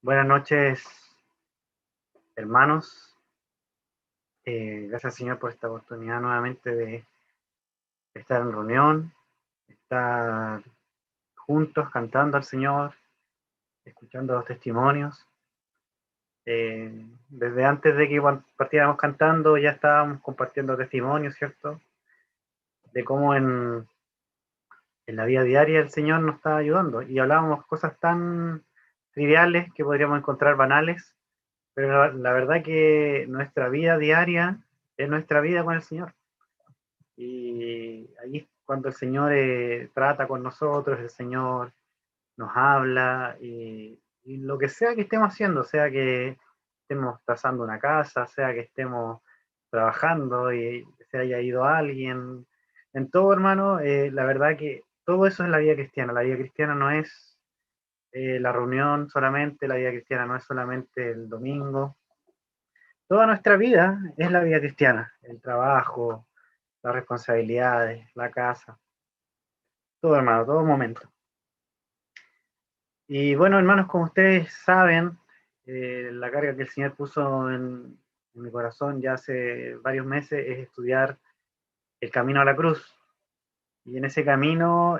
Buenas noches, hermanos. Gracias, Señor, por esta oportunidad nuevamente de estar en reunión, estar juntos cantando al Señor, escuchando los testimonios. Desde antes de que partiéramos cantando, ya estábamos compartiendo testimonios, ¿cierto? De cómo en la vida diaria el Señor nos está ayudando. Y hablábamos cosas tan triviales que podríamos encontrar banales, pero la verdad que nuestra vida diaria es nuestra vida con el Señor. Y ahí es cuando el Señor trata con nosotros, el Señor nos habla y lo que sea que estemos haciendo, sea que estemos trazando una casa, sea que estemos trabajando y se haya ido alguien, en todo, hermano, la verdad que todo eso es la vida cristiana. La vida cristiana no es la reunión solamente, la vida cristiana no es solamente el domingo. Toda nuestra vida es la vida cristiana, el trabajo, las responsabilidades, la casa, todo, hermano, todo momento. Y bueno, hermanos, como ustedes saben, la carga que el Señor puso en mi corazón ya hace varios meses es estudiar el camino a la cruz. Y en ese camino,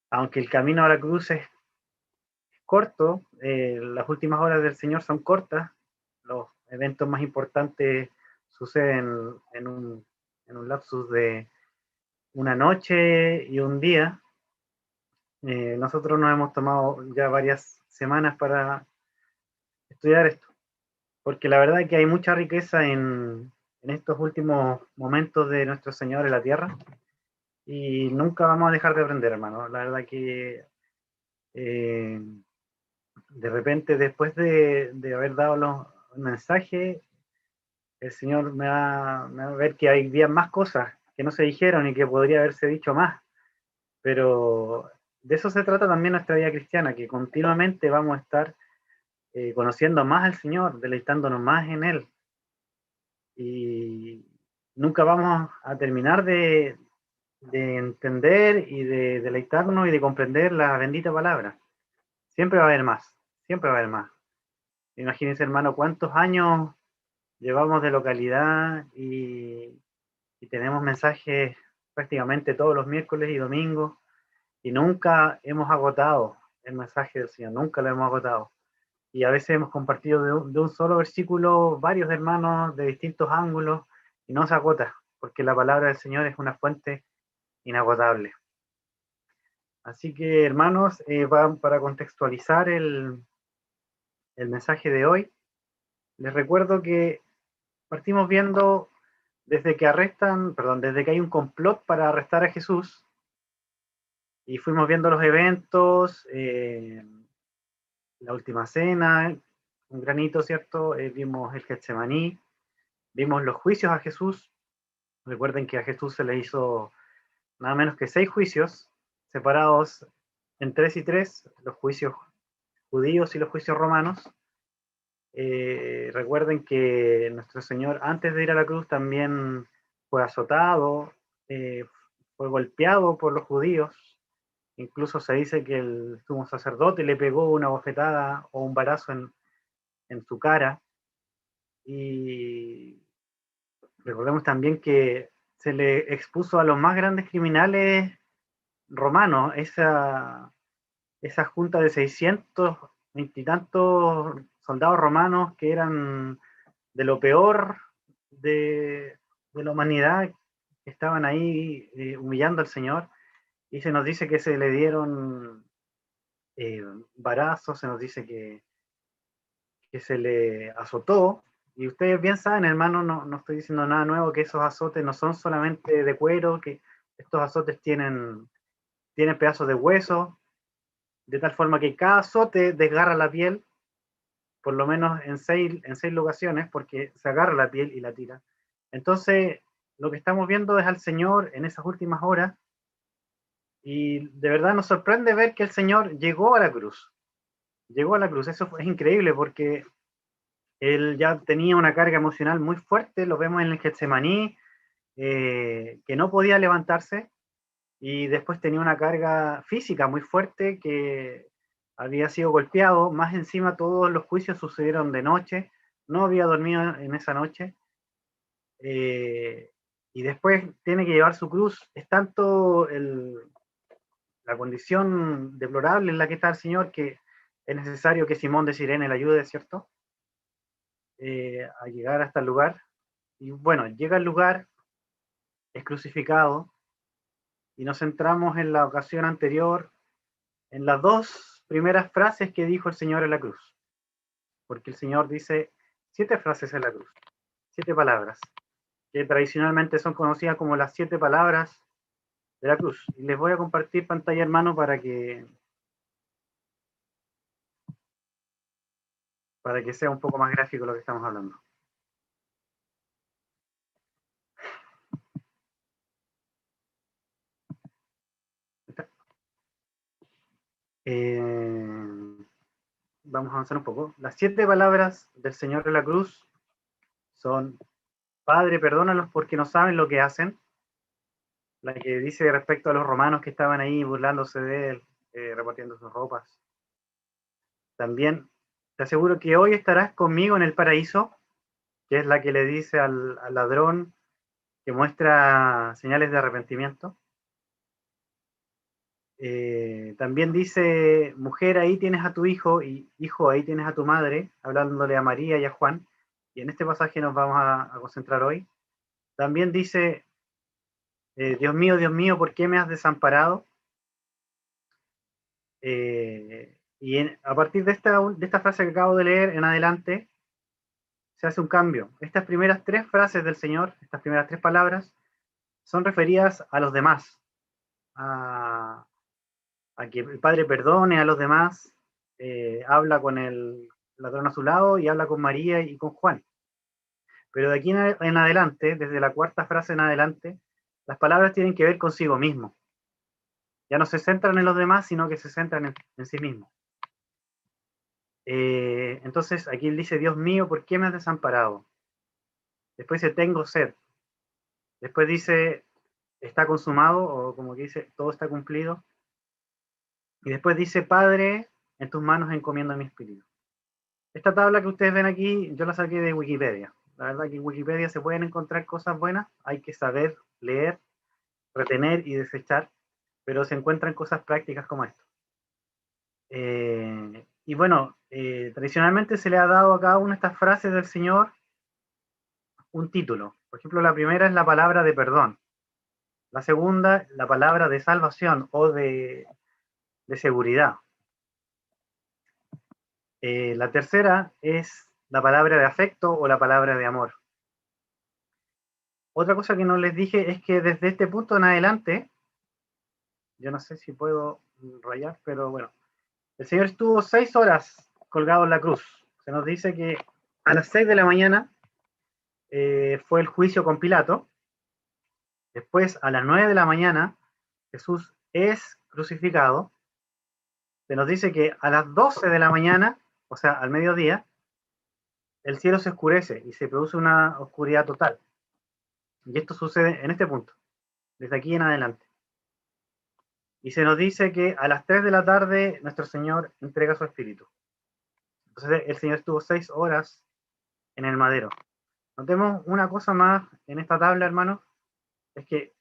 aunque el camino a la cruz es corto, las últimas horas del Señor son cortas, los eventos más importantes suceden en un lapsus de una noche y un día. Nosotros nos hemos tomado ya varias semanas para estudiar esto, porque la verdad es que hay mucha riqueza en estos últimos momentos de nuestro Señor en la tierra y nunca vamos a dejar de aprender, hermano. La verdad que eh, de repente, después de haber dado los mensajes, el Señor me va a ver que hay bien más cosas que no se dijeron y que podría haberse dicho más, pero de eso se trata también nuestra vida cristiana, que continuamente vamos a estar conociendo más al Señor, deleitándonos más en Él. Y nunca vamos a terminar de entender y de deleitarnos y de comprender la bendita palabra. Siempre va a haber más, siempre va a haber más. Imagínense, hermano, cuántos años llevamos de localidad y tenemos mensajes prácticamente todos los miércoles y domingos y nunca hemos agotado el mensaje del Señor, nunca lo hemos agotado. Y a veces hemos compartido de un solo versículo varios hermanos de distintos ángulos y no se agota, porque la palabra del Señor es una fuente inagotable. Así que, hermanos, para contextualizar el mensaje de hoy, les recuerdo que partimos viendo desde que hay un complot para arrestar a Jesús, y fuimos viendo los eventos, la última cena, un granito, ¿cierto? Vimos el Getsemaní, vimos los juicios a Jesús. Recuerden que a Jesús se le hizo nada menos que 6 juicios, separados en 3 y 3, los juicios judíos y los juicios romanos. Recuerden que nuestro Señor, antes de ir a la cruz, también fue azotado, eh, fue golpeado por los judíos. Incluso se dice que el sumo sacerdote le pegó una bofetada o un balazo en su cara. Y recordemos también que se le expuso a los más grandes criminales romanos, esa junta de 600 veintitantos soldados romanos que eran de lo peor de la humanidad, que estaban ahí humillando al Señor, y se nos dice que se le dieron varazos, se nos dice que se le azotó, y ustedes bien saben, hermano, no estoy diciendo nada nuevo, que esos azotes no son solamente de cuero, que estos azotes tienen pedazos de hueso, de tal forma que cada azote desgarra la piel, por lo menos en seis locaciones, porque se agarra la piel y la tira. Entonces, lo que estamos viendo es al Señor en esas últimas horas, y de verdad nos sorprende ver que el Señor llegó a la cruz. Llegó a la cruz. Eso es increíble porque él ya tenía una carga emocional muy fuerte, lo vemos en el Getsemaní, que no podía levantarse, y después tenía una carga física muy fuerte había sido golpeado, más encima todos los juicios sucedieron de noche, no había dormido en esa noche, y después tiene que llevar su cruz. Es tanto la condición deplorable en la que está el Señor que es necesario que Simón de Sirene le ayude, ¿cierto? A llegar hasta el lugar. Y bueno, llega al lugar, es crucificado, y nos centramos en la ocasión anterior, en las dos primeras frases que dijo el Señor en la cruz. Porque el Señor dice 7 frases en la cruz, 7 palabras, que tradicionalmente son conocidas como las 7 palabras de la cruz. Y les voy a compartir pantalla, hermano, para que sea un poco más gráfico lo que estamos hablando. Vamos a avanzar un poco. Las 7 palabras del Señor de la cruz son: Padre, perdónalos porque no saben lo que hacen. La que dice respecto a los romanos que estaban ahí burlándose de él, repartiendo sus ropas. También, te aseguro que hoy estarás conmigo en el paraíso, que es la que le dice al ladrón que muestra señales de arrepentimiento. También dice: mujer, ahí tienes a tu hijo, y hijo, ahí tienes a tu madre, hablándole a María y a Juan, y en este pasaje nos vamos a concentrar hoy. También dice: Dios mío, ¿por qué me has desamparado? A partir de esta frase que acabo de leer en adelante, se hace un cambio. Estas primeras 3 frases del Señor, estas primeras 3 palabras, son referidas a los demás, a que el Padre perdone a los demás, habla con el ladrón a su lado y habla con María y con Juan. Pero de aquí en adelante, desde la 4ª frase en adelante, las palabras tienen que ver consigo mismo. Ya no se centran en los demás, sino que se centran en sí mismo. Entonces aquí él dice: Dios mío, ¿por qué me has desamparado? Después dice: tengo sed. Después dice: está consumado, o como que dice: todo está cumplido. Y después dice: Padre, en tus manos encomiendo mi espíritu. Esta tabla que ustedes ven aquí, yo la saqué de Wikipedia. La verdad que en Wikipedia se pueden encontrar cosas buenas, hay que saber leer, retener y desechar, pero se encuentran cosas prácticas como esto. Y bueno, tradicionalmente se le ha dado a cada una de estas frases del Señor un título. Por ejemplo, la primera es la palabra de perdón. La segunda, la palabra de salvación o de seguridad. La tercera es la palabra de afecto o la palabra de amor. Otra cosa que no les dije es que desde este punto en adelante, yo no sé si puedo rayar, pero bueno, el Señor estuvo 6 horas colgado en la cruz. Se nos dice que a las 6 de la mañana fue el juicio con Pilato. Después, a las 9 de la mañana, Jesús es crucificado. Se nos dice que a las 12 de la mañana, o sea, al mediodía, el cielo se oscurece y se produce una oscuridad total. Y esto sucede en este punto, desde aquí en adelante. Y se nos dice que a las 3 de la tarde nuestro Señor entrega su espíritu. Entonces el Señor estuvo 6 horas en el madero. Notemos una cosa más en esta tabla, hermanos, es que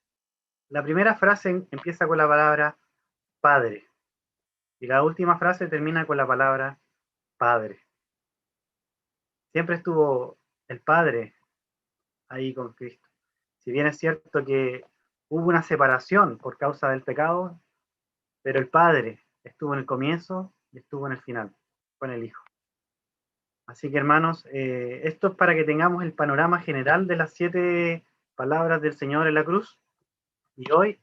la primera frase empieza con la palabra Padre y la última frase termina con la palabra Padre. Siempre estuvo el Padre ahí con Cristo. Si bien es cierto que hubo una separación por causa del pecado, pero el Padre estuvo en el comienzo y estuvo en el final, con el Hijo. Así que, hermanos, esto es para que tengamos el panorama general de las 7 palabras del Señor en la cruz. Y hoy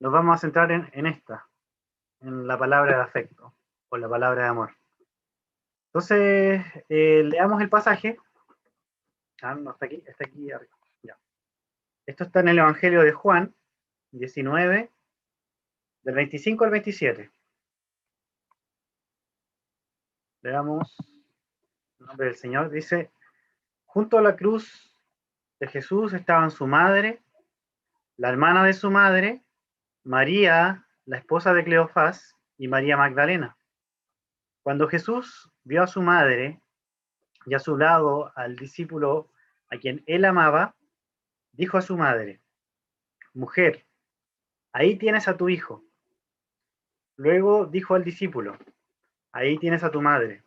nos vamos a centrar en esta, en la palabra de afecto, o la palabra de amor. Entonces, leamos el pasaje. Ah, no, está aquí arriba. Ya. Esto está en el Evangelio de Juan, 19, del 25 al 27. Leamos el nombre del Señor. Dice: junto a la cruz de Jesús estaban su madre, la hermana de su madre, María, la esposa de Cleofás, y María Magdalena. Cuando Jesús vio a su madre y a su lado al discípulo a quien él amaba, dijo a su madre: Mujer, ahí tienes a tu hijo. Luego dijo al discípulo: Ahí tienes a tu madre.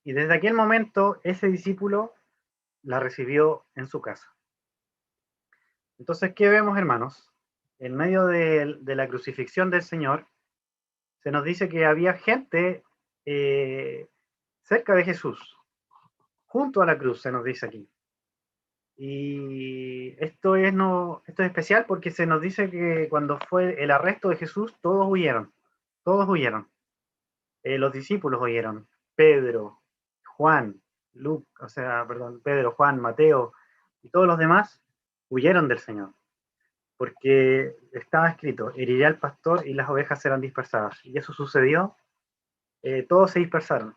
Y desde aquel momento ese discípulo la recibió en su casa. Entonces, ¿qué vemos, hermanos? En medio de la crucifixión del Señor, se nos dice que había gente cerca de Jesús, junto a la cruz, se nos dice aquí. Y esto es, no, esto es especial porque se nos dice que cuando fue el arresto de Jesús, todos huyeron. Todos huyeron. Los discípulos huyeron. Pedro, Juan, Pedro, Juan, Mateo y todos los demás huyeron del Señor. Porque estaba escrito: heriré al pastor y las ovejas serán dispersadas. Y eso sucedió, todos se dispersaron.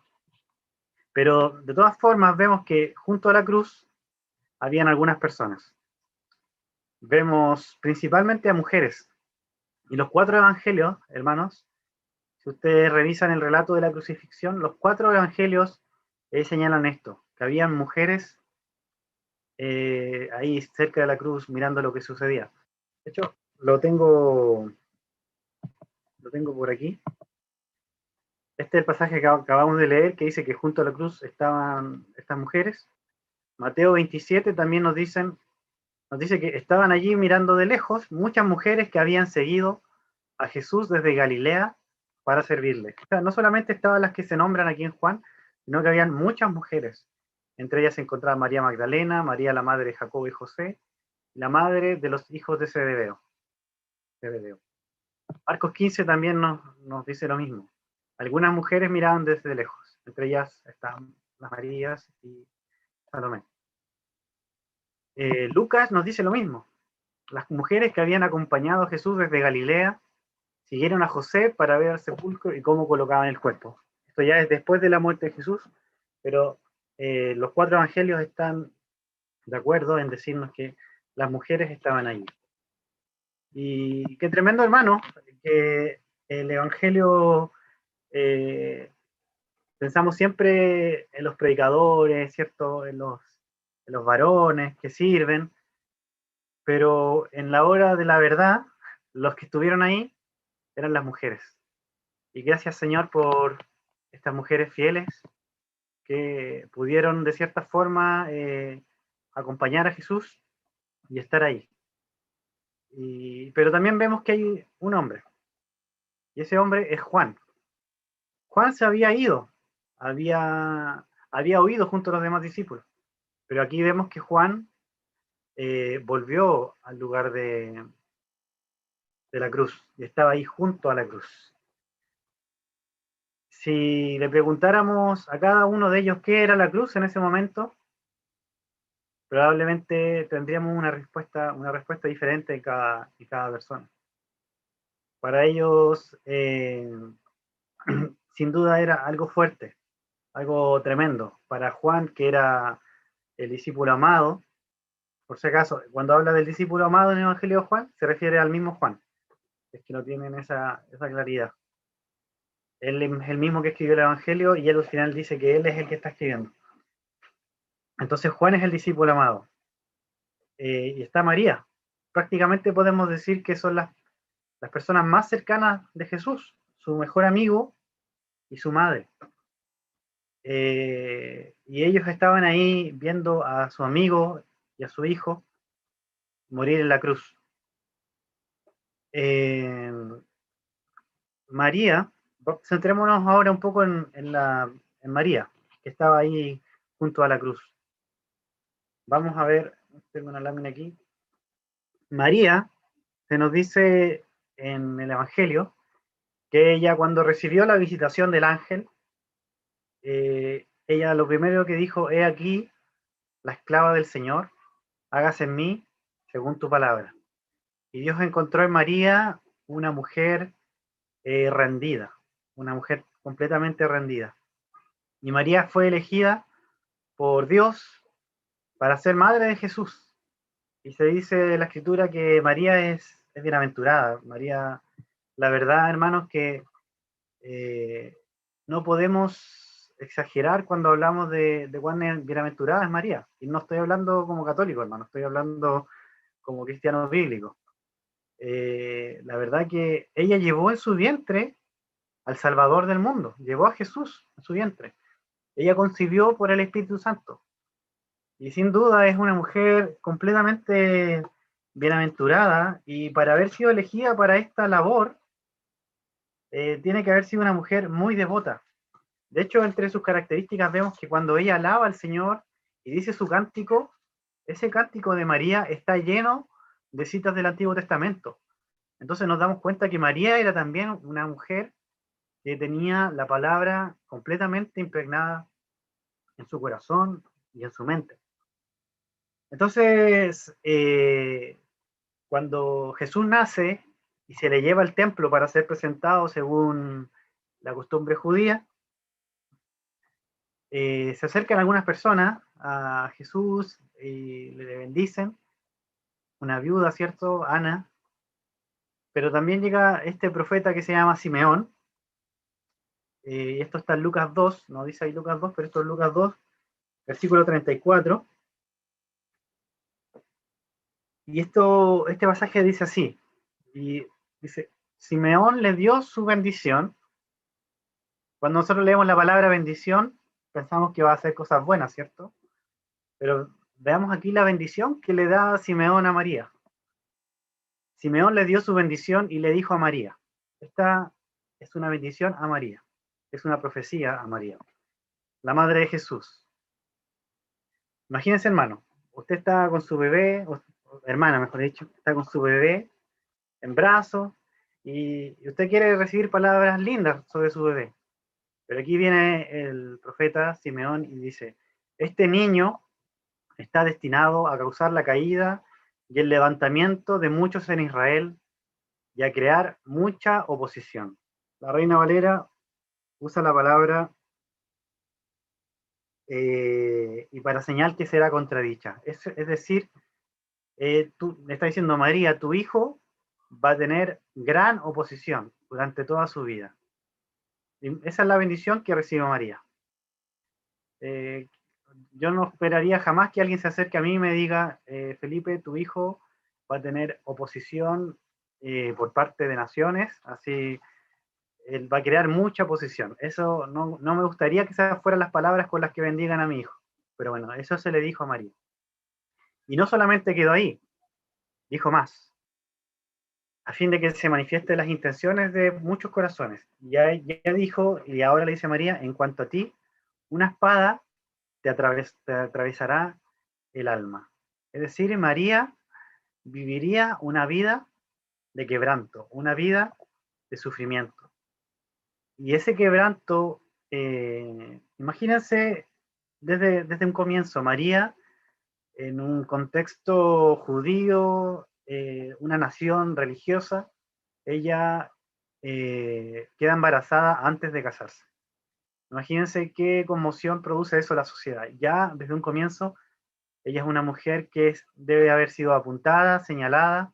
Pero de todas formas vemos que junto a la cruz habían algunas personas. Vemos principalmente a mujeres. Y los 4 evangelios, hermanos, si ustedes revisan el relato de la crucifixión, los 4 evangelios señalan esto, que habían mujeres ahí cerca de la cruz mirando lo que sucedía. De hecho, lo tengo por aquí. Este es el pasaje que acabamos de leer, que dice que junto a la cruz estaban estas mujeres. Mateo 27 también nos dice que estaban allí mirando de lejos muchas mujeres que habían seguido a Jesús desde Galilea para servirle. O sea, no solamente estaban las que se nombran aquí en Juan, sino que habían muchas mujeres. Entre ellas se encontraba María Magdalena, María la madre de Jacobo y José, la madre de los hijos de Zebedeo. Marcos 15 también nos dice lo mismo. Algunas mujeres miraban desde lejos, entre ellas están las Marías y Salomé. Lucas nos dice lo mismo. Las mujeres que habían acompañado a Jesús desde Galilea siguieron a José para ver el sepulcro y cómo colocaban el cuerpo. Esto ya es después de la muerte de Jesús, pero los 4 evangelios están de acuerdo en decirnos que las mujeres estaban allí. Y qué tremendo, hermano, que el evangelio, pensamos siempre en los predicadores, ¿cierto? En los varones que sirven, pero en la hora de la verdad, los que estuvieron ahí eran las mujeres. Y gracias, Señor, por estas mujeres fieles que pudieron de cierta forma acompañar a Jesús y estar ahí. Pero también vemos que hay un hombre, y ese hombre es Juan. Juan se había ido, había huido junto a los demás discípulos, pero aquí vemos que Juan volvió al lugar de la cruz y estaba ahí junto a la cruz. Si le preguntáramos a cada uno de ellos qué era la cruz en ese momento, probablemente tendríamos una respuesta diferente en cada persona. Para ellos, sin duda era algo fuerte, algo tremendo. Para Juan, que era el discípulo amado, por si acaso, cuando habla del discípulo amado en el Evangelio de Juan, se refiere al mismo Juan. Es que no tienen esa claridad. Él es el mismo que escribió el Evangelio y él al final dice que él es el que está escribiendo. Entonces Juan es el discípulo amado. Y está María. Prácticamente podemos decir que son las personas más cercanas de Jesús, su mejor amigo y su madre. Y ellos estaban ahí viendo a su amigo y a su hijo morir en la cruz. María, centrémonos ahora un poco en María, que estaba ahí junto a la cruz. Vamos a ver, tengo una lámina aquí. María, se nos dice en el Evangelio, que ella cuando recibió la visitación del ángel, ella lo primero que dijo: he aquí la esclava del Señor, hágase en mí según tu palabra. Y Dios encontró en María una mujer rendida, una mujer completamente rendida. Y María fue elegida por Dios para ser madre de Jesús. Y se dice en la escritura que María es bienaventurada. María, la verdad, hermanos, que no podemos exagerar cuando hablamos de cuán bienaventurada es María. Y no estoy hablando como católico, hermano, estoy hablando como cristiano bíblico. La verdad que ella llevó en su vientre al Salvador del mundo, llevó a Jesús en su vientre. Ella concibió por el Espíritu Santo. Y sin duda es una mujer completamente bienaventurada, y para haber sido elegida para esta labor, tiene que haber sido una mujer muy devota. De hecho, entre sus características vemos que cuando ella alaba al Señor y dice su cántico, ese cántico de María está lleno de citas del Antiguo Testamento. Entonces nos damos cuenta que María era también una mujer que tenía la palabra completamente impregnada en su corazón y en su mente. Entonces, cuando Jesús nace y se le lleva al templo para ser presentado según la costumbre judía, se acercan algunas personas a Jesús y le bendicen, una viuda, ¿cierto? Ana, pero también llega este profeta que se llama Simeón, y esto está en Lucas 2, no dice ahí Lucas 2, pero esto es Lucas 2, versículo 34, y este pasaje dice así, y dice, Simeón le dio su bendición. Cuando nosotros leemos la palabra bendición, pensamos que va a hacer cosas buenas, ¿cierto? Pero veamos aquí la bendición que le da Simeón a María. Simeón le dio su bendición y le dijo a María. Esta es una bendición a María. Es una profecía a María, la madre de Jesús. Imagínense, hermano, usted está con su bebé, o hermana, mejor dicho, está con su bebé en brazos, y usted quiere recibir palabras lindas sobre su bebé. Pero aquí viene el profeta Simeón y dice, este niño está destinado a causar la caída y el levantamiento de muchos en Israel y a crear mucha oposición. La Reina Valera usa la palabra y para señal que será contradicha. Es decir, tú le estás diciendo, María, tu hijo va a tener gran oposición durante toda su vida. Y esa es la bendición que recibe María. Eh, yo no esperaría jamás que alguien se acerque a mí y me diga, Felipe, tu hijo va a tener oposición por parte de naciones, así él va a crear mucha oposición. Eso no me gustaría que esas fueran las palabras con las que bendigan a mi hijo. Pero bueno, eso se le dijo a María. Y no solamente quedó ahí, dijo más, a fin de que se manifiesten las intenciones de muchos corazones. Ya dijo, y ahora le dice a María, en cuanto a ti, una espada te atravesará el alma. Es decir, María viviría una vida de quebranto, una vida de sufrimiento. Y ese quebranto, imagínense desde un comienzo, María en un contexto judío, una nación religiosa, ella queda embarazada antes de casarse. Imagínense qué conmoción produce eso en la sociedad. Ya desde un comienzo, ella es una mujer que debe haber sido apuntada, señalada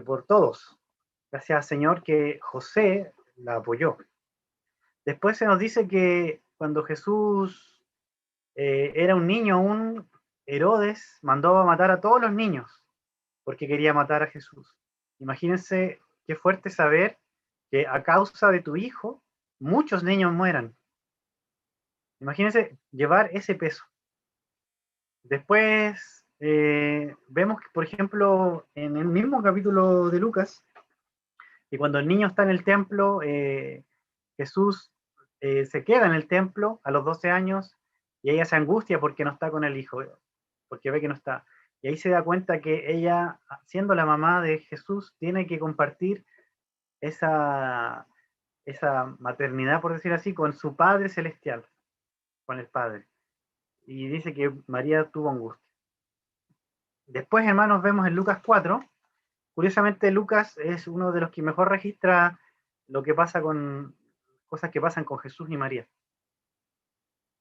por todos. Gracias al Señor que José la apoyó. Después se nos dice que cuando Jesús era un niño aún, Herodes mandó a matar a todos los niños porque quería matar a Jesús. Imagínense qué fuerte saber que a causa de tu hijo muchos niños mueran. Imagínense llevar ese peso. Después vemos que, por ejemplo, en el mismo capítulo de Lucas, que cuando el niño está en el templo, Jesús se queda en el templo a los 12 años y ella se angustia porque no está con el hijo, porque ve que no está. Y ahí se da cuenta que ella, siendo la mamá de Jesús, tiene que compartir esa, esa maternidad, por decir así, con su Padre Celestial, con el Padre. Y dice que María tuvo angustia. Después, hermanos, vemos en Lucas 4. Curiosamente, Lucas es uno de los que mejor registra lo que pasa con cosas que pasan con Jesús y María.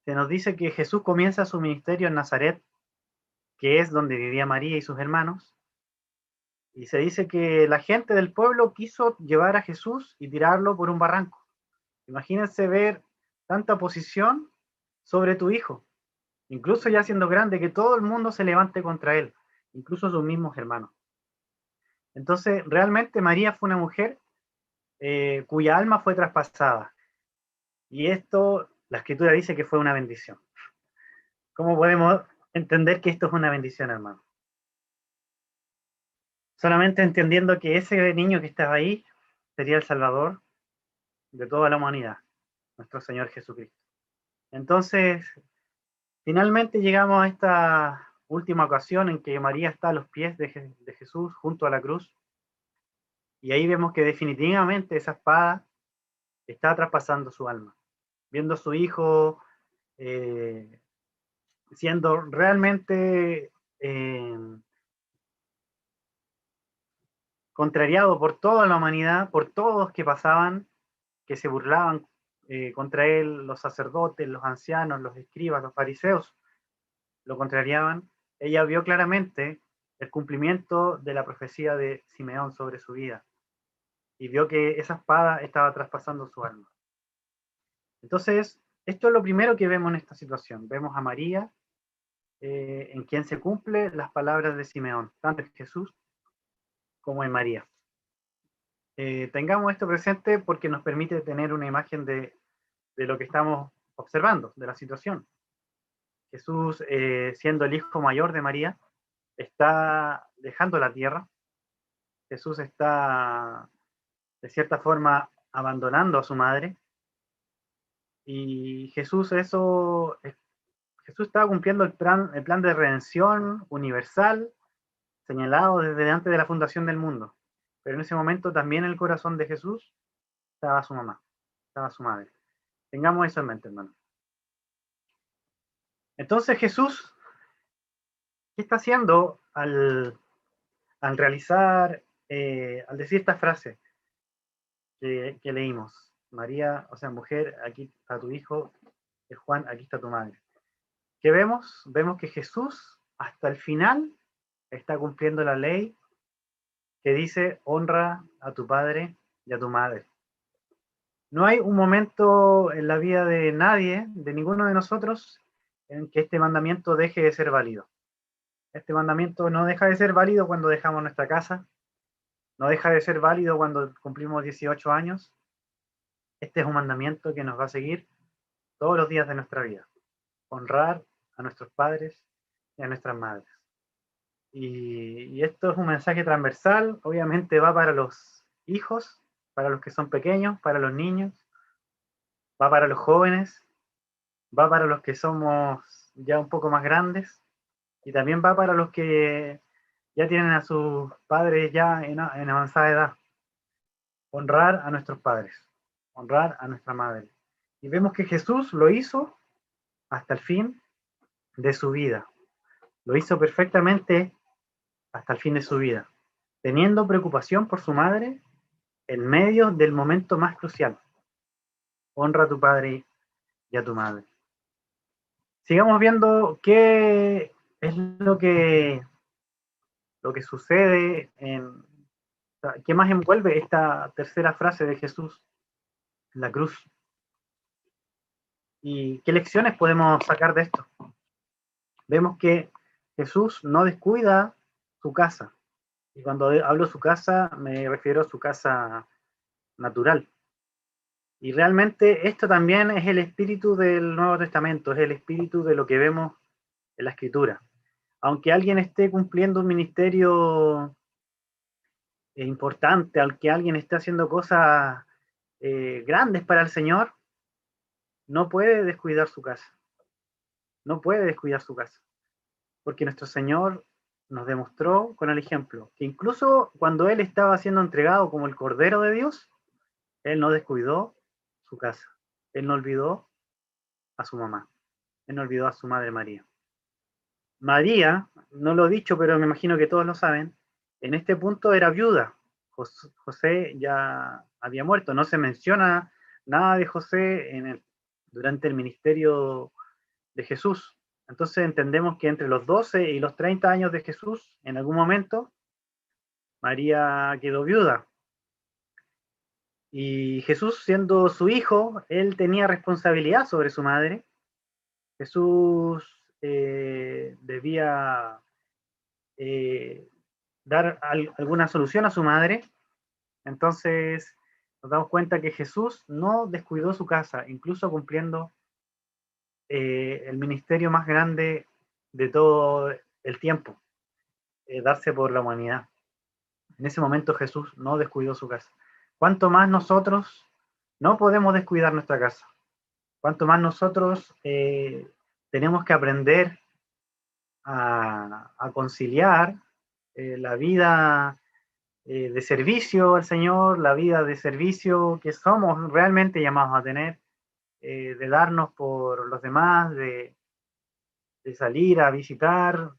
Se nos dice que Jesús comienza su ministerio en Nazaret, que es donde vivía María y sus hermanos, y se dice que la gente del pueblo quiso llevar a Jesús y tirarlo por un barranco. Imagínense ver tanta oposición sobre tu hijo, incluso ya siendo grande, que todo el mundo se levante contra él, incluso sus mismos hermanos. Entonces, realmente María fue una mujer cuya alma fue traspasada. Y esto, la escritura dice que fue una bendición. ¿Cómo podemos entender que esto es una bendición, hermano? Solamente entendiendo que ese niño que estaba ahí sería el Salvador de toda la humanidad, nuestro Señor Jesucristo. Entonces, finalmente llegamos a esta última ocasión en que María está a los pies de Jesús junto a la cruz, y ahí vemos que definitivamente esa espada está traspasando su alma, viendo a su hijo siendo realmente contrariado por toda la humanidad, por todos que pasaban, que se burlaban contra él, los sacerdotes, los ancianos, los escribas, los fariseos, lo contrariaban. Ella vio claramente el cumplimiento de la profecía de Simeón sobre su vida y vio que esa espada estaba traspasando su alma. Entonces, esto es lo primero que vemos en esta situación. Vemos a María, en quien se cumplen las palabras de Simeón, tanto en Jesús como en María. Tengamos esto presente porque nos permite tener una imagen de lo que estamos observando, de la situación. Jesús, siendo el hijo mayor de María, está dejando la tierra. Jesús está, de cierta forma, abandonando a su madre. Y Jesús estaba cumpliendo el plan de redención universal señalado desde antes de la fundación del mundo. Pero en ese momento también en el corazón de Jesús estaba su mamá, estaba su madre. Tengamos eso en mente, hermano. Entonces Jesús, ¿qué está haciendo al realizar, al decir esta frase que leímos? María, o sea, mujer, aquí está tu hijo, Juan, aquí está tu madre. ¿Qué vemos? Vemos que Jesús hasta el final está cumpliendo la ley que dice honra a tu padre y a tu madre. No hay un momento en la vida de nadie, de ninguno de nosotros, en que este mandamiento deje de ser válido. Este mandamiento no deja de ser válido cuando dejamos nuestra casa, no deja de ser válido cuando cumplimos 18 años. Este es un mandamiento que nos va a seguir todos los días de nuestra vida. Honrar a nuestros padres y a nuestras madres. Y esto es un mensaje transversal, obviamente va para los hijos, para los que son pequeños, para los niños, va para los jóvenes, va para los que somos ya un poco más grandes y también va para los que ya tienen a sus padres ya en avanzada edad. Honrar a nuestros padres, honrar a nuestra madre. Y vemos que Jesús lo hizo hasta el fin de su vida. Lo hizo perfectamente hasta el fin de su vida, teniendo preocupación por su madre en medio del momento más crucial. Honra a tu padre y a tu madre. Sigamos viendo qué es lo que sucede qué más envuelve esta tercera frase de Jesús en la cruz. ¿Y qué lecciones podemos sacar de esto? Vemos que Jesús no descuida su casa. Y cuando hablo su casa, me refiero a su casa natural. Y realmente esto también es el espíritu del Nuevo Testamento, es el espíritu de lo que vemos en la Escritura. Aunque alguien esté cumpliendo un ministerio importante, aunque alguien esté haciendo cosas grandes para el Señor, no puede descuidar su casa. No puede descuidar su casa. Porque nuestro Señor nos demostró con el ejemplo que incluso cuando Él estaba siendo entregado como el Cordero de Dios, Él no descuidó su casa. Él no olvidó a su mamá. Él no olvidó a su madre María. María, no lo he dicho, pero me imagino que todos lo saben, en este punto era viuda. José ya había muerto. No se menciona nada de José durante el ministerio de Jesús. Entonces entendemos que entre los 12 y los 30 años de Jesús, en algún momento, María quedó viuda. Y Jesús, siendo su hijo, él tenía responsabilidad sobre su madre. Jesús debía eh, dar alguna solución a su madre. Entonces nos damos cuenta que Jesús no descuidó su casa, incluso cumpliendo el ministerio más grande de todo el tiempo, darse por la humanidad. En ese momento Jesús no descuidó su casa. ¿Cuánto más nosotros no podemos descuidar nuestra casa? ¿Cuánto más nosotros tenemos que aprender a conciliar la vida de servicio al Señor, la vida de servicio que somos realmente llamados a tener, de darnos por los demás, de salir a visitar?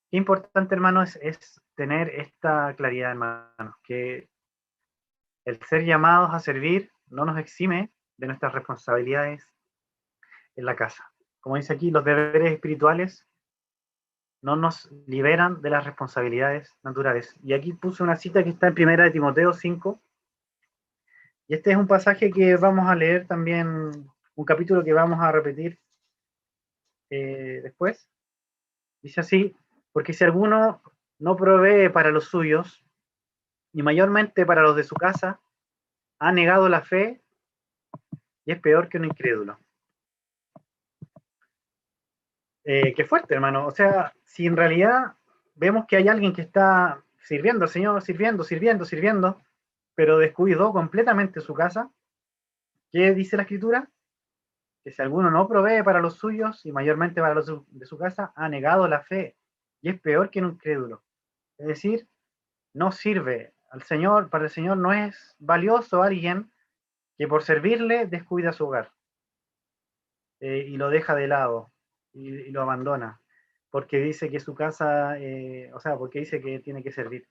Qué importante, hermanos, es tener esta claridad, hermanos, que el ser llamados a servir no nos exime de nuestras responsabilidades en la casa. Como dice aquí, los deberes espirituales no nos liberan de las responsabilidades naturales. Y aquí puse una cita que está en 1 de Timoteo 5, y este es un pasaje que vamos a leer también, un capítulo que vamos a repetir después. Dice así: porque si alguno no provee para los suyos, y mayormente para los de su casa, ha negado la fe y es peor que un incrédulo. Qué fuerte, hermano. O sea, si en realidad vemos que hay alguien que está sirviendo al Señor, sirviendo, pero descuidó completamente su casa, ¿qué dice la Escritura? Que si alguno no provee para los suyos y mayormente para los de su casa, ha negado la fe y es peor que un incrédulo. Es decir, no sirve al Señor, para el Señor no es valioso alguien que por servirle descuida su hogar y lo deja de lado y lo abandona, porque dice que su casa, o sea, porque dice que tiene que servir.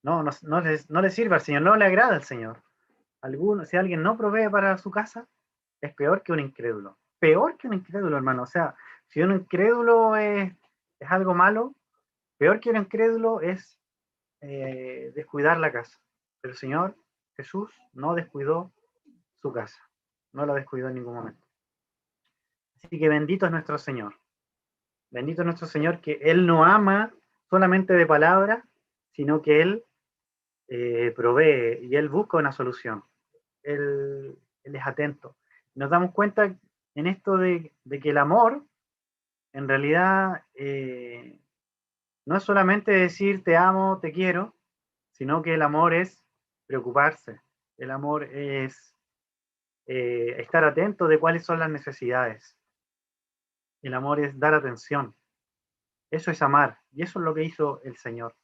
No le sirve al Señor, no le agrada al Señor. Si alguien no provee para su casa, es peor que un incrédulo. Peor que un incrédulo, hermano. O sea, si un incrédulo es algo malo, peor que un incrédulo es descuidar la casa. Pero el Señor Jesús no descuidó su casa. No la descuidó en ningún momento. Así que bendito es nuestro Señor. Bendito es nuestro Señor, que Él no ama solamente de palabra, sino que Él provee y Él busca una solución. Él es atento. Nos damos cuenta en esto de que el amor, en realidad, no es solamente decir te amo, te quiero, sino que el amor es preocuparse. El amor es estar atento de cuáles son las necesidades. El amor es dar atención. Eso es amar. Y eso es lo que hizo el Señor.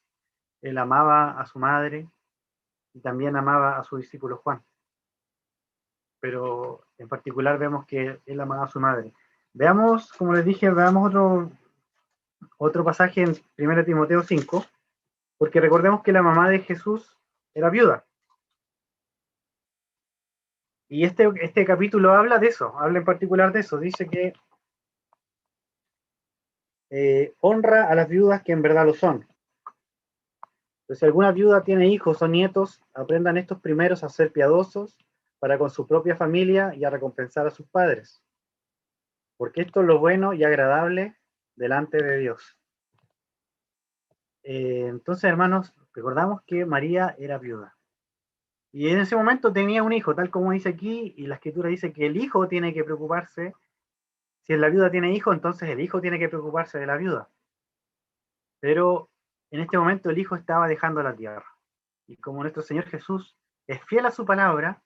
Él amaba a su madre y también amaba a su discípulo Juan. Pero en particular vemos que él amaba a su madre. Veamos, como les dije, veamos otro pasaje en 1 Timoteo 5, porque recordemos que la mamá de Jesús era viuda. Y este capítulo habla de eso, habla en particular de eso. Dice que honra a las viudas que en verdad lo son. Entonces, si alguna viuda tiene hijos o nietos, aprendan estos primeros a ser piadosos para con su propia familia y a recompensar a sus padres. Porque esto es lo bueno y agradable delante de Dios. Entonces, hermanos, recordamos que María era viuda. Y en ese momento tenía un hijo, tal como dice aquí, y la escritura dice que el hijo tiene que preocuparse. Si la viuda tiene hijo, entonces el hijo tiene que preocuparse de la viuda. Pero en este momento el hijo estaba dejando la tierra. Y como nuestro Señor Jesús es fiel a su palabra,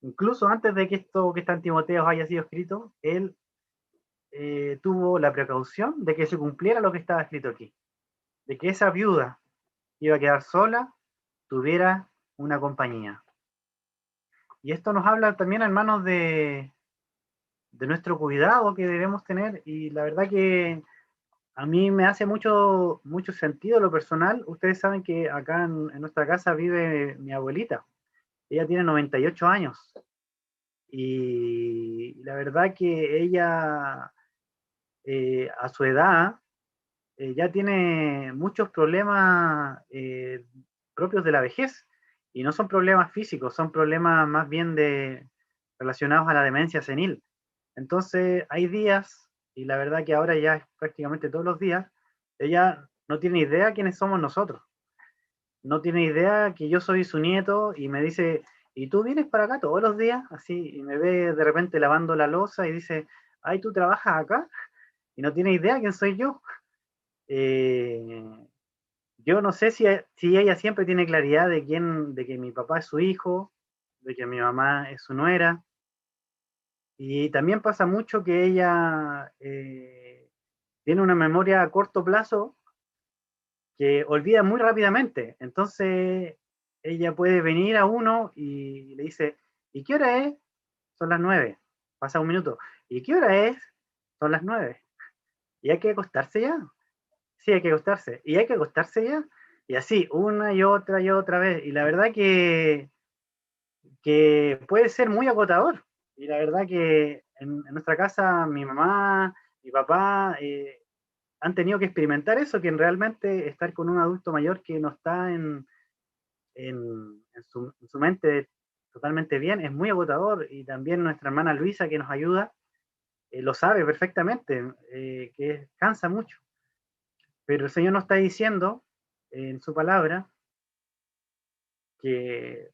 incluso antes de que esto que está en Timoteo haya sido escrito, él tuvo la precaución de que se cumpliera lo que estaba escrito aquí, de que esa viuda iba a quedar sola, tuviera una compañía. Y esto nos habla también, hermanos, de nuestro cuidado que debemos tener, y la verdad que a mí me hace mucho sentido lo personal. Ustedes saben que acá en nuestra casa vive mi abuelita, ella tiene 98 años, y la verdad que ella a su edad ya tiene muchos problemas propios de la vejez, Y no son problemas físicos, son problemas más bien relacionados a la demencia senil. Entonces, hay días, y la verdad que ahora ya es prácticamente todos los días, ella no tiene idea quiénes somos nosotros. No tiene idea que yo soy su nieto y me dice, ¿y tú vienes para acá todos los días? Así, y me ve de repente lavando la loza y dice, ay, ¿tú trabajas acá? Y no tiene idea quién soy yo. Eh, yo no sé si ella siempre tiene claridad de que mi papá es su hijo, de que mi mamá es su nuera. Y también pasa mucho que ella tiene una memoria a corto plazo que olvida muy rápidamente. Entonces, ella puede venir a uno y le dice, ¿y qué hora es? Son las 9. Pasa un minuto. ¿Y qué hora es? Son las 9. ¿Y hay que acostarse ya? Sí, hay que acostarse. ¿Y hay que acostarse ya? Y así, una y otra vez. Y la verdad que puede ser muy agotador. Y la verdad que en nuestra casa, mi mamá, mi papá, han tenido que experimentar eso, que realmente estar con un adulto mayor que no está en su mente totalmente bien es muy agotador. Y también nuestra hermana Luisa, que nos ayuda, lo sabe perfectamente, que cansa mucho. Pero el Señor nos está diciendo en su palabra que,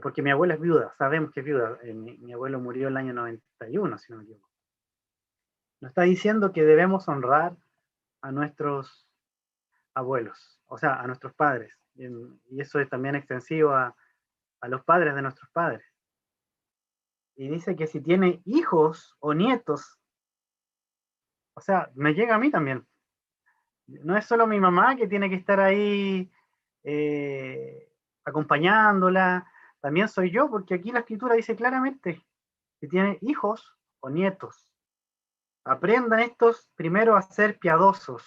porque mi abuela es viuda, sabemos que es viuda, mi abuelo murió el año 91, si no me equivoco. Nos está diciendo que debemos honrar a nuestros abuelos, o sea, a nuestros padres. Y eso es también extensivo a los padres de nuestros padres. Y dice que si tiene hijos o nietos, o sea, me llega a mí también. No es solo mi mamá que tiene que estar ahí eh, acompañándola, también soy yo, porque aquí la escritura dice claramente que tiene hijos o nietos. Aprendan estos primero a ser piadosos.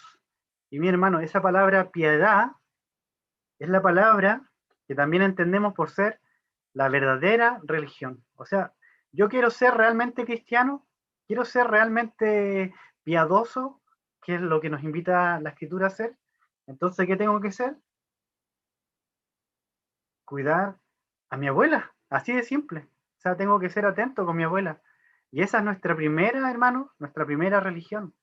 Y mi hermano, esa palabra piedad es la palabra que también entendemos por ser la verdadera religión. O sea, yo quiero ser realmente cristiano, quiero ser realmente piadoso, que es lo que nos invita la escritura a hacer. Entonces, ¿qué tengo que hacer? Cuidar a mi abuela, así de simple. O sea, tengo que ser atento con mi abuela. Y esa es nuestra primera, hermano, nuestra primera religión.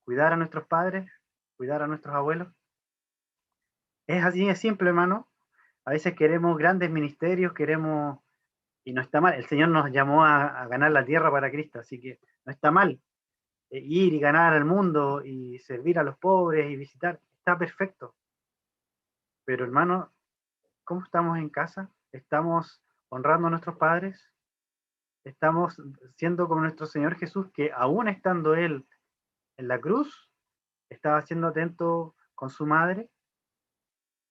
Cuidar a nuestros padres, cuidar a nuestros abuelos. Es así de simple, hermano. A veces queremos grandes ministerios, queremos, y no está mal. El Señor nos llamó a ganar la tierra para Cristo, así que no está mal ir y ganar al mundo y servir a los pobres y visitar. Está perfecto. Pero, hermano, ¿cómo estamos en casa? ¿Estamos honrando a nuestros padres? ¿Estamos siendo como nuestro Señor Jesús, que aún estando Él en la cruz, estaba siendo atento con su madre?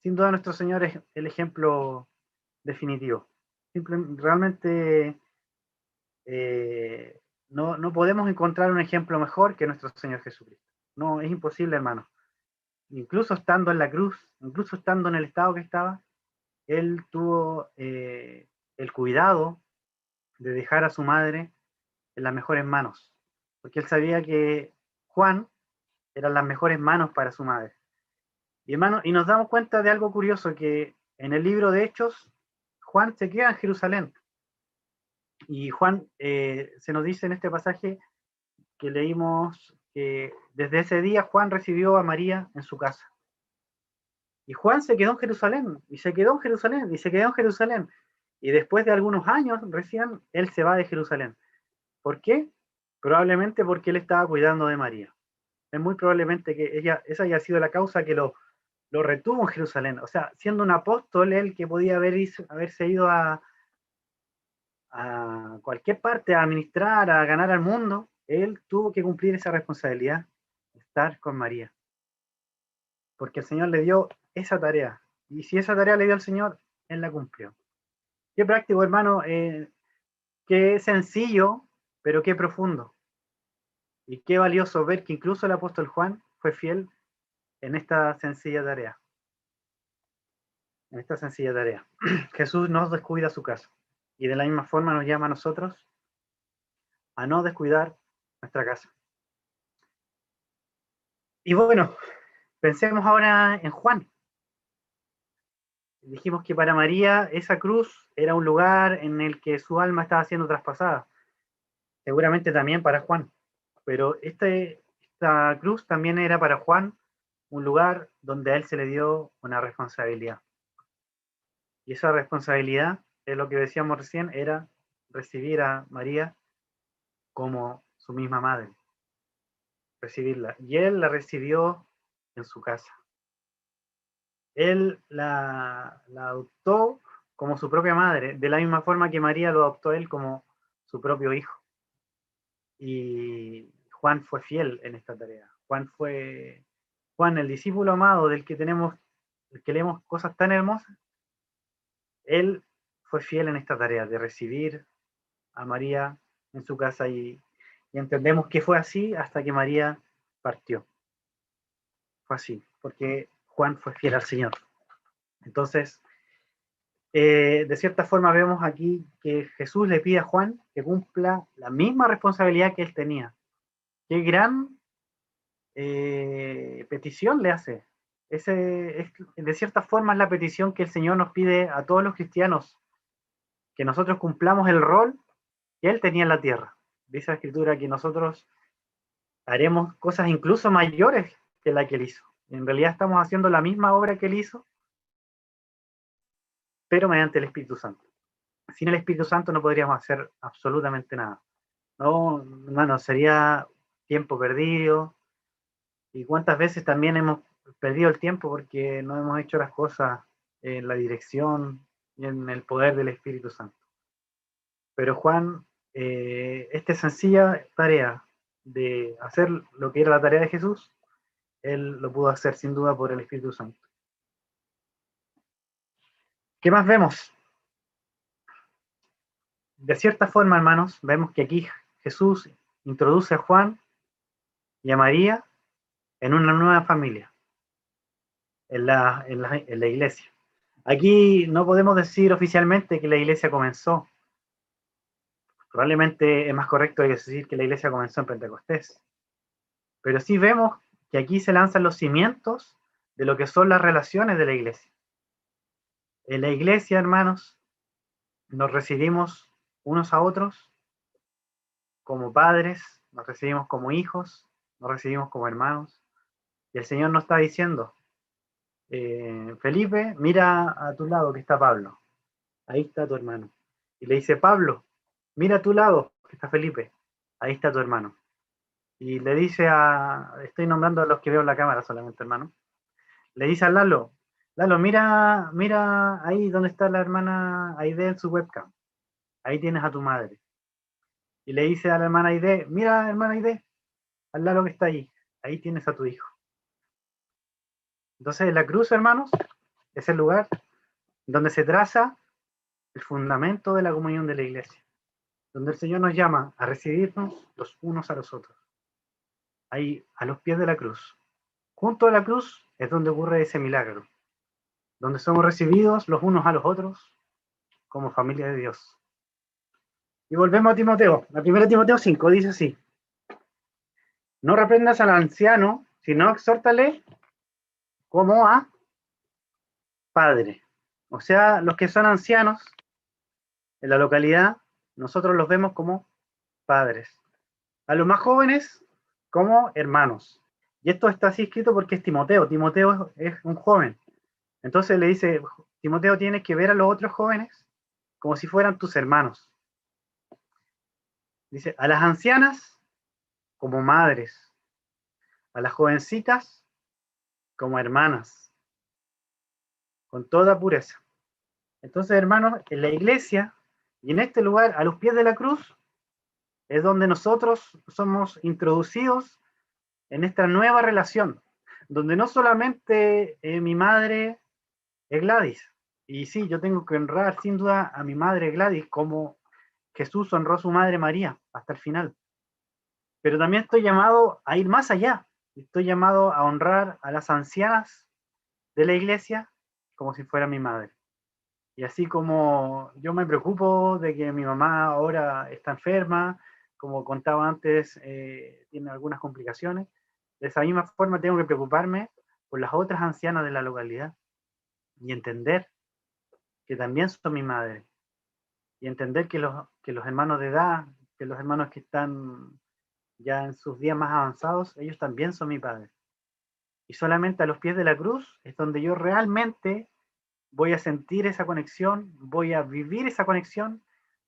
Sin duda nuestro Señor es el ejemplo definitivo. Realmente no podemos encontrar un ejemplo mejor que nuestro Señor Jesucristo. No, es imposible, hermano. Incluso estando en la cruz, incluso estando en el estado que estaba, Él tuvo el cuidado de dejar a su madre en las mejores manos, porque Él sabía que Juan eran las mejores manos para su madre. Y hermano, y nos damos cuenta de algo curioso, que en el libro de Hechos, Juan se queda en Jerusalén. Y Juan, se nos dice en este pasaje que leímos que desde ese día Juan recibió a María en su casa. Y Juan se quedó en Jerusalén, y se quedó en Jerusalén, y se quedó en Jerusalén. Y después de algunos años, recién, él se va de Jerusalén. ¿Por qué? Probablemente porque él estaba cuidando de María. Es muy probablemente que esa haya sido la causa que lo retuvo en Jerusalén. O sea, siendo un apóstol, él que podía haberse ido a cualquier parte a administrar, a ganar al mundo, él tuvo que cumplir esa responsabilidad, estar con María. Porque el Señor le dio esa tarea. Y si esa tarea le dio al Señor, él la cumplió. Qué práctico, hermano, qué sencillo, pero qué profundo. Y qué valioso ver que incluso el apóstol Juan fue fiel en esta sencilla tarea. En esta sencilla tarea. Jesús no descuida su casa. Y de la misma forma nos llama a nosotros a no descuidar nuestra casa. Y bueno, pensemos ahora en Juan. dijimos que para María esa cruz era un lugar en el que su alma estaba siendo traspasada. Seguramente también para Juan. Pero esta cruz también era para Juan un lugar donde a él se le dio una responsabilidad. Y esa responsabilidad, es lo que decíamos recién, era recibir a María como su misma madre, recibirla. Y él la recibió en su casa. Él la adoptó como su propia madre, de la misma forma que María lo adoptó él como su propio hijo. Y Juan fue fiel en esta tarea. Juan, el discípulo amado del que leemos cosas tan hermosas, él fue fiel en esta tarea de recibir a María en su casa y entendemos que fue así hasta que María partió. Fue así, porque Juan fue fiel al Señor. Entonces, de cierta forma vemos aquí que Jesús le pide a Juan que cumpla la misma responsabilidad que él tenía. Qué gran petición le hace. De cierta forma es la petición que el Señor nos pide a todos los cristianos, que nosotros cumplamos el rol que Él tenía en la tierra. Dice la Escritura que nosotros haremos cosas incluso mayores que la que Él hizo. En realidad estamos haciendo la misma obra que Él hizo, pero mediante el Espíritu Santo. Sin el Espíritu Santo no podríamos hacer absolutamente nada. No, hermano, sería tiempo perdido. Y cuántas veces también hemos perdido el tiempo porque no hemos hecho las cosas en la dirección y en el poder del Espíritu Santo. Pero Juan, esta sencilla tarea de hacer lo que era la tarea de Jesús, él lo pudo hacer sin duda por el Espíritu Santo. ¿Qué más vemos? De cierta forma, hermanos, vemos que aquí Jesús introduce a Juan y a María en una nueva familia, en la iglesia. Aquí no podemos decir oficialmente que la iglesia comenzó. Probablemente es más correcto decir que la iglesia comenzó en Pentecostés. Pero sí vemos que aquí se lanzan los cimientos de lo que son las relaciones de la iglesia. En la iglesia, hermanos, nos recibimos unos a otros como padres, nos recibimos como hijos, nos recibimos como hermanos. Y el Señor nos está diciendo, Felipe, mira a tu lado que está Pablo. Ahí está tu hermano. Y le dice, Pablo, mira a tu lado que está Felipe. Ahí está tu hermano. Y le dice estoy nombrando a los que veo en la cámara solamente, hermano. Le dice a Lalo, Lalo, mira ahí donde está la hermana Aide en su webcam. Ahí tienes a tu madre. Y le dice a la hermana Aide, mira hermana Aide, al Lalo que está ahí. Ahí tienes a tu hijo. Entonces la cruz, hermanos, es el lugar donde se traza el fundamento de la comunión de la iglesia. Donde el Señor nos llama a recibirnos los unos a los otros. Ahí, a los pies de la cruz. Junto a la cruz es donde ocurre ese milagro, donde somos recibidos los unos a los otros como familia de Dios. Y volvemos a Timoteo. La primera Timoteo 5 dice así: no reprendas al anciano, sino exhórtale como a padre. O sea, los que son ancianos en la localidad, nosotros los vemos como padres. A los más jóvenes, como hermanos. Y esto está así escrito porque es Timoteo. Timoteo es un joven. Entonces le dice, Timoteo, tienes que ver a los otros jóvenes como si fueran tus hermanos. Dice, a las ancianas como madres, a las jovencitas como hermanas, con toda pureza. Entonces, hermanos, en la iglesia y en este lugar, a los pies de la cruz, es donde nosotros somos introducidos en esta nueva relación, donde no solamente mi madre es Gladys, y sí, yo tengo que honrar sin duda a mi madre Gladys como Jesús honró a su madre María hasta el final. Pero también estoy llamado a ir más allá. Estoy llamado a honrar a las ancianas de la iglesia como si fuera mi madre. Y así como yo me preocupo de que mi mamá ahora está enferma, como contaba antes, tiene algunas complicaciones, de esa misma forma tengo que preocuparme por las otras ancianas de la localidad y entender que también son mi madre. Y entender que los hermanos de edad, que los hermanos que están ya en sus días más avanzados, ellos también son mi padre. Y solamente a los pies de la cruz es donde yo realmente voy a sentir esa conexión, voy a vivir esa conexión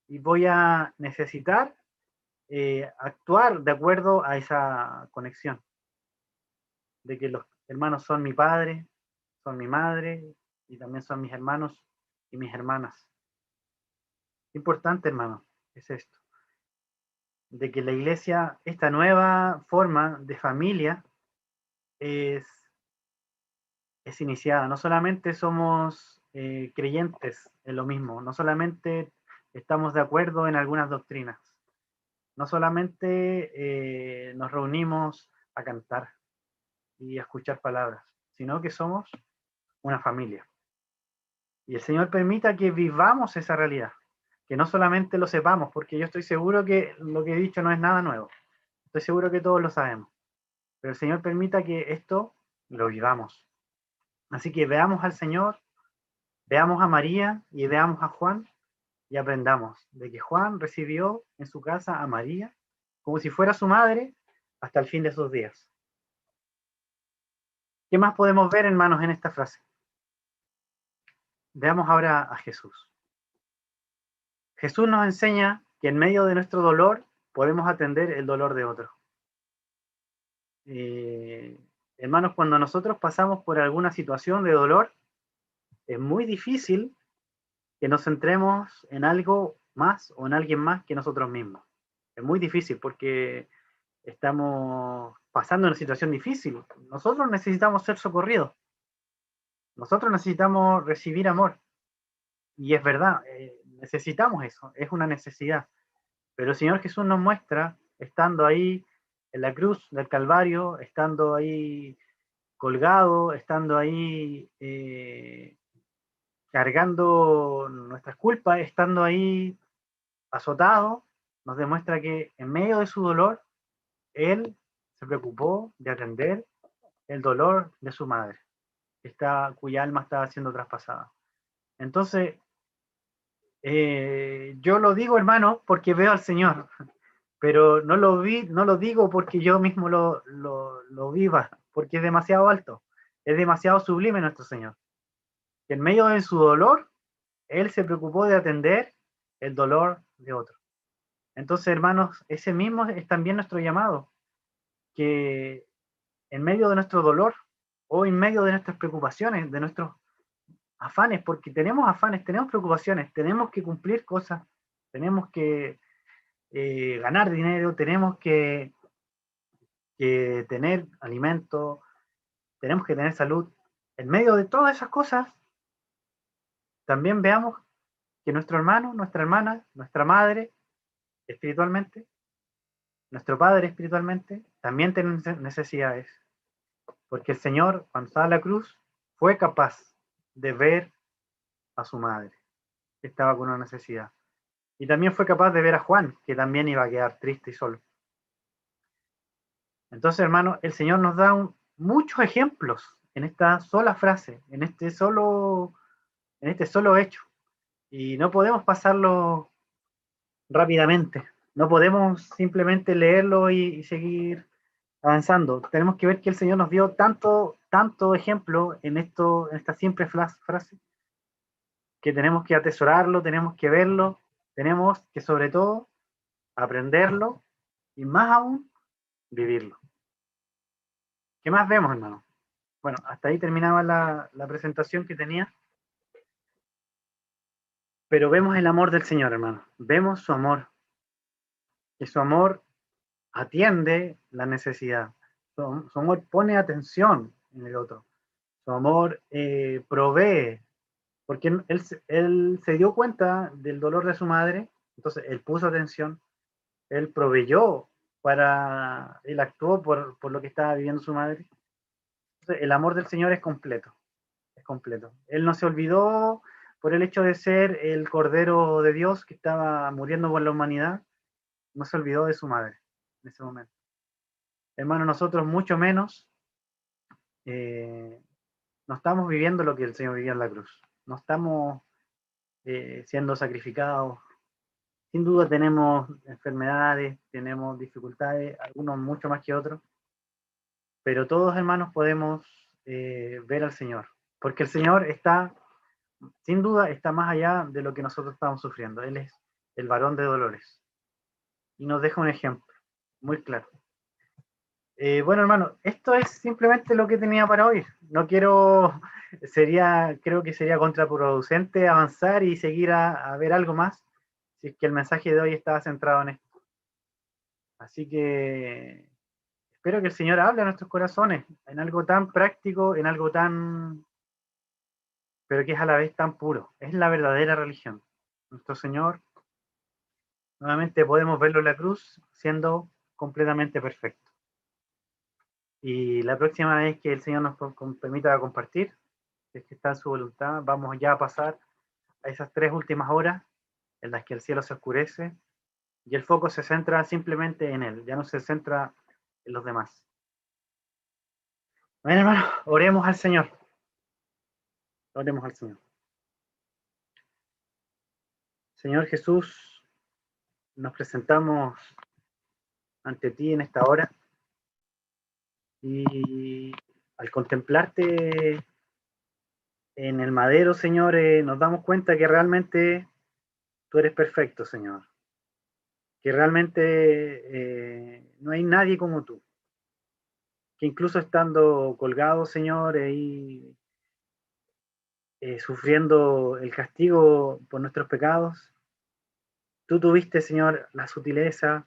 y voy a necesitar actuar de acuerdo a esa conexión, de que los hermanos son mi padre, son mi madre y también son mis hermanos y mis hermanas. Importante, hermano, es esto, de que la iglesia, esta nueva forma de familia, es, es iniciada. No solamente somos creyentes en lo mismo, no solamente estamos de acuerdo en algunas doctrinas, no solamente nos reunimos a cantar y a escuchar palabras, sino que somos una familia. Y el Señor permita que vivamos esa realidad, que no solamente lo sepamos, porque yo estoy seguro que lo que he dicho no es nada nuevo, estoy seguro que todos lo sabemos, pero el Señor permita que esto lo vivamos. Así que veamos al Señor, veamos a María y veamos a Juan y aprendamos de que Juan recibió en su casa a María como si fuera su madre hasta el fin de sus días. ¿Qué más podemos ver, hermanos, en esta frase? Veamos ahora a Jesús. Jesús nos enseña que en medio de nuestro dolor podemos atender el dolor de otro. Hermanos, cuando nosotros pasamos por alguna situación de dolor, es muy difícil que nos centremos en algo más o en alguien más que nosotros mismos. Es muy difícil porque estamos pasando una situación difícil. Nosotros necesitamos ser socorridos. Nosotros necesitamos recibir amor. Y es verdad, necesitamos eso, es una necesidad. Pero el Señor Jesús nos muestra, estando ahí en la cruz del Calvario, estando ahí colgado, estando ahí cargando nuestras culpas, estando ahí azotado, nos demuestra que en medio de su dolor, Él se preocupó de atender el dolor de su madre, cuya alma estaba siendo traspasada. Entonces, yo lo digo, hermano, porque veo al Señor, pero no lo digo porque yo mismo lo viva, porque es demasiado alto, es demasiado sublime nuestro Señor. Que en medio de su dolor, Él se preocupó de atender el dolor de otro. Entonces, hermanos, ese mismo es también nuestro llamado, que en medio de nuestro dolor o en medio de nuestras preocupaciones, de nuestros afanes, porque tenemos afanes, tenemos preocupaciones, tenemos que cumplir cosas, tenemos que ganar dinero, tenemos que tener alimento, tenemos que tener salud. En medio de todas esas cosas, también veamos que nuestro hermano, nuestra hermana, nuestra madre espiritualmente, nuestro padre espiritualmente, también tienen necesidades. Porque el Señor, cuando estaba en la cruz, fue capaz de ver a su madre, que estaba con una necesidad. Y también fue capaz de ver a Juan, que también iba a quedar triste y solo. Entonces, hermano, el Señor nos da muchos ejemplos en esta sola frase, en este solo hecho. Y no podemos pasarlo rápidamente. No podemos simplemente leerlo y seguir avanzando. Tenemos que ver que el Señor nos dio tanto ejemplo en esta simple frase, que tenemos que atesorarlo, tenemos que verlo, tenemos que sobre todo aprenderlo y más aún vivirlo. ¿Qué más vemos, hermano? Bueno, hasta ahí terminaba la presentación que tenía, pero vemos el amor del Señor, hermano. Vemos su amor, que su amor atiende la necesidad. Su amor pone atención en el otro. Su amor provee, porque él se dio cuenta del dolor de su madre, entonces él puso atención, él proveyó él actuó por lo que estaba viviendo su madre. Entonces, el amor del Señor es completo, es completo. Él no se olvidó por el hecho de ser el Cordero de Dios que estaba muriendo por la humanidad, no se olvidó de su madre en ese momento. Hermano, nosotros mucho menos no estamos viviendo lo que el Señor vivía en la cruz. No estamos siendo sacrificados. Sin duda tenemos enfermedades, tenemos dificultades, algunos mucho más que otros, pero todos, hermanos, podemos ver al Señor, porque el Señor está, sin duda, está más allá de lo que nosotros estamos sufriendo. Él es el varón de dolores y nos deja un ejemplo muy claro. Bueno, hermano, esto es simplemente lo que tenía para hoy. No quiero, creo que sería contraproducente avanzar y seguir a ver algo más, si es que el mensaje de hoy estaba centrado en esto. Así que espero que el Señor hable a nuestros corazones en algo tan práctico, en algo tan, pero que es a la vez tan puro. Es la verdadera religión. Nuestro Señor, nuevamente podemos verlo en la cruz siendo completamente perfecto. Y la próxima vez que el Señor nos permita compartir, si es que está en su voluntad, vamos ya a pasar a esas 3 últimas horas en las que el cielo se oscurece y el foco se centra simplemente en Él, ya no se centra en los demás. Bueno, hermano, oremos al Señor. Oremos al Señor. Señor Jesús, nos presentamos ante ti en esta hora y al contemplarte en el madero, Señor, nos damos cuenta que realmente tú eres perfecto, Señor. Que realmente no hay nadie como tú. Que incluso estando colgado, Señor, y sufriendo el castigo por nuestros pecados, tú tuviste, Señor, la sutileza,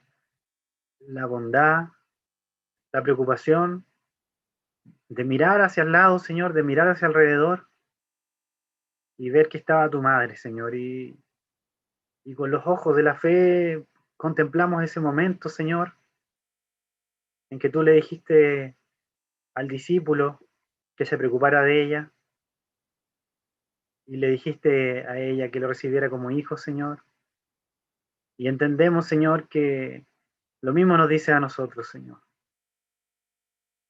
la bondad, la preocupación de mirar hacia el lado, Señor, de mirar hacia alrededor y ver que estaba tu madre, Señor. Y con los ojos de la fe contemplamos ese momento, Señor, en que tú le dijiste al discípulo que se preocupara de ella y le dijiste a ella que lo recibiera como hijo, Señor. Y entendemos, Señor, que lo mismo nos dice a nosotros, Señor.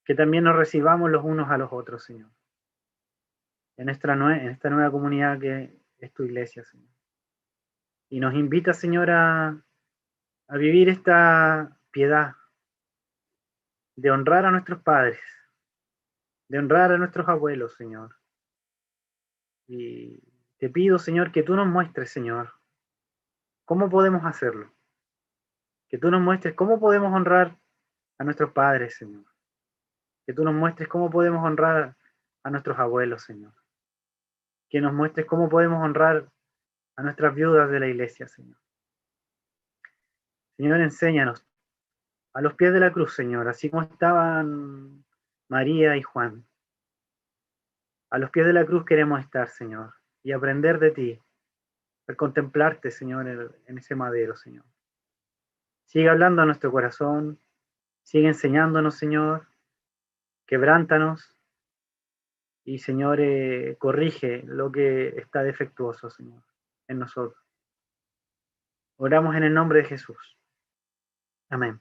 Que también nos recibamos los unos a los otros, Señor. En esta nueva comunidad que es tu iglesia, Señor. Y nos invita, Señor, a vivir esta piedad de honrar a nuestros padres, de honrar a nuestros abuelos, Señor. Y te pido, Señor, que tú nos muestres, Señor, cómo podemos hacerlo. Que tú nos muestres cómo podemos honrar a nuestros padres, Señor. Que tú nos muestres cómo podemos honrar a nuestros abuelos, Señor. Que nos muestres cómo podemos honrar a nuestras viudas de la iglesia, Señor. Señor, enséñanos a los pies de la cruz, Señor, así como estaban María y Juan. A los pies de la cruz queremos estar, Señor, y aprender de ti, a contemplarte, Señor, en ese madero, Señor. Sigue hablando a nuestro corazón, sigue enseñándonos, Señor, quebrántanos y, Señor, corrige lo que está defectuoso, Señor, en nosotros. Oramos en el nombre de Jesús. Amén.